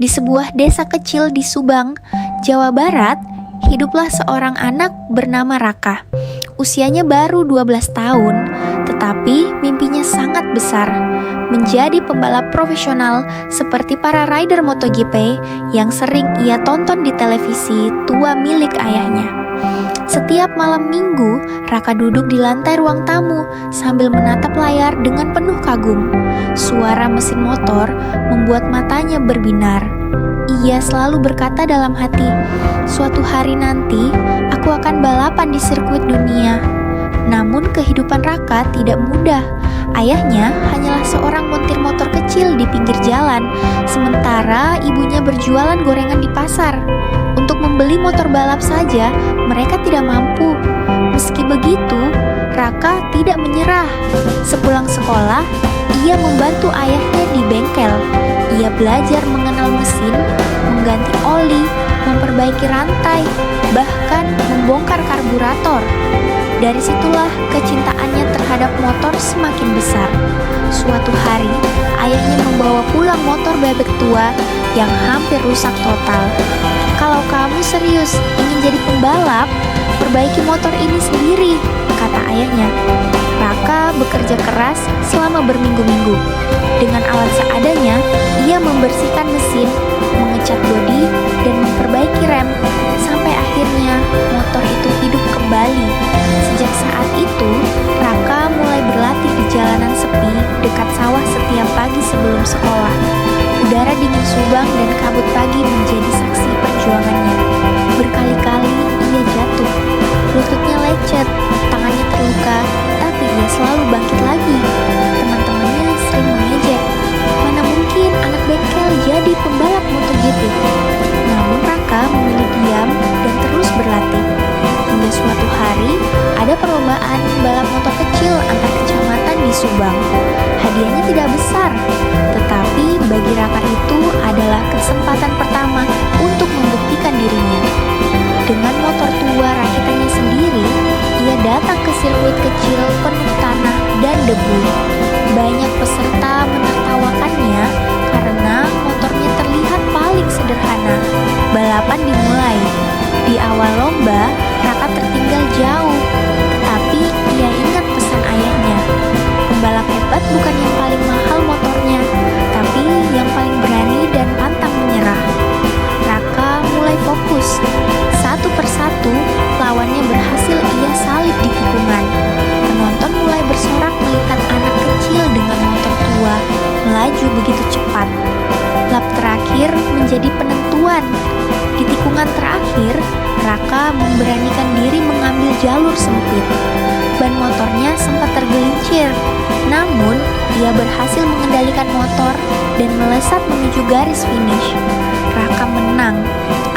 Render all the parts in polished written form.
Di sebuah desa kecil di Subang, Jawa Barat, hiduplah seorang anak bernama Raka. Usianya baru 12 tahun, tetapi mimpinya sangat besar, menjadi pembalap profesional seperti para rider MotoGP yang sering ia tonton di televisi tua milik ayahnya. Setiap malam minggu, Raka duduk di lantai ruang tamu sambil menatap layar dengan penuh kagum. Suara mesin motor membuat matanya berbinar. Ia selalu berkata dalam hati, "Suatu hari nanti, aku akan balapan di sirkuit dunia." Namun kehidupan Raka tidak mudah. Ayahnya hanyalah seorang montir motor kecil di pinggir jalan, sementara ibunya berjualan gorengan di pasar. Untuk membeli motor balap saja, mereka tidak mampu. Meski begitu, Raka tidak menyerah. Sepulang sekolah, ia membantu ayahnya di bengkel. Ia belajar mengenal mesin, mengganti oli, memperbaiki rantai, bahkan membongkar karburator. Dari situlah kecintaannya terhadap motor semakin besar. Suatu hari, ayahnya membawa pulang motor bebek tua yang hampir rusak total. "Kalau kamu serius ingin jadi pembalap, perbaiki motor ini sendiri," kata ayahnya. Raka bekerja keras selama berminggu-minggu. Dengan alat seadanya, ia membersihkan mesin, mengecat bodi, dan memperbaiki rem, sampai akhirnya motor itu hidup kembali. Sejak saat itu, Raka mulai berlatih di jalanan sepi dekat sawah setiap pagi sebelum sekolah. Udara dingin Subang dan kabut pagi menjadi saksi perjuangannya. Berkali-kali ia jatuh, lututnya lecet, tangannya terluka, tapi ia selalu bangkit lagi. Teman-temannya sering mengejek, "Mana mungkin anak bengkel jadi pembalap MotoGP?" Namun Raka memilih diam dan terus berlatih. Hingga suatu hari, ada perlombaan balap motor kecil antar kecamatan di Subang. Hadiahnya tidak besar, tetapi bagi Raka itu adalah kesempatan pertama untuk membuktikan dirinya. Dengan motor tua rakitannya sendiri, ia datang ke sirkuit kecil penuh tanah dan debu. Banyak peserta menertawakannya karena motornya terlihat paling sederhana. Balapan dimulai. Di awal lomba, Raka tertinggal jauh, tetapi ia ingat pesan ayahnya. Pembalap hebat bukan yang paling mahal motornya, tapi yang paling berani dan pantang menyerah. Raka mulai fokus. Satu persatu, lawannya berhasil ia salib di tikungan. Penonton mulai bersorak melihat anak kecil dengan motor tua melaju begitu cepat. Lap terakhir menjadi penentuan. Di tikungan terakhir, Raka memberanikan diri mengambil jalur sempit. Ban motornya sempat tergelincir, namun ia berhasil mengendalikan motor dan melesat menuju garis finish. Raka menang.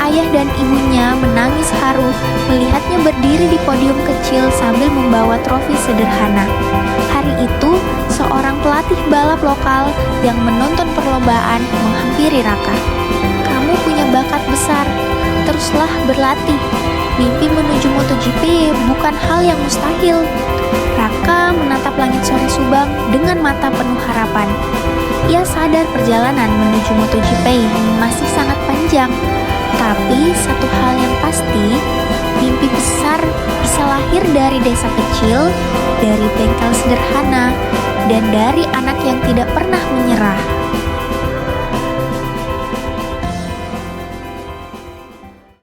Ayah dan ibunya menangis haru melihatnya berdiri di podium kecil sambil membawa trofi sederhana. Hari itu, seorang pelatih balap lokal yang menonton perlombaan menghampiri Raka. "Kamu punya bakat besar, teruslah berlatih. Mimpi menuju MotoGP bukan hal yang mustahil." Raka menatap langit sore Subang dengan mata penuh harapan. Ia sadar perjalanan menuju MotoGP masih sangat panjang, tapi satu hal yang pasti, mimpi besar bisa lahir dari desa kecil, dari bengkel sederhana, dan dari anak yang tidak pernah menyerah.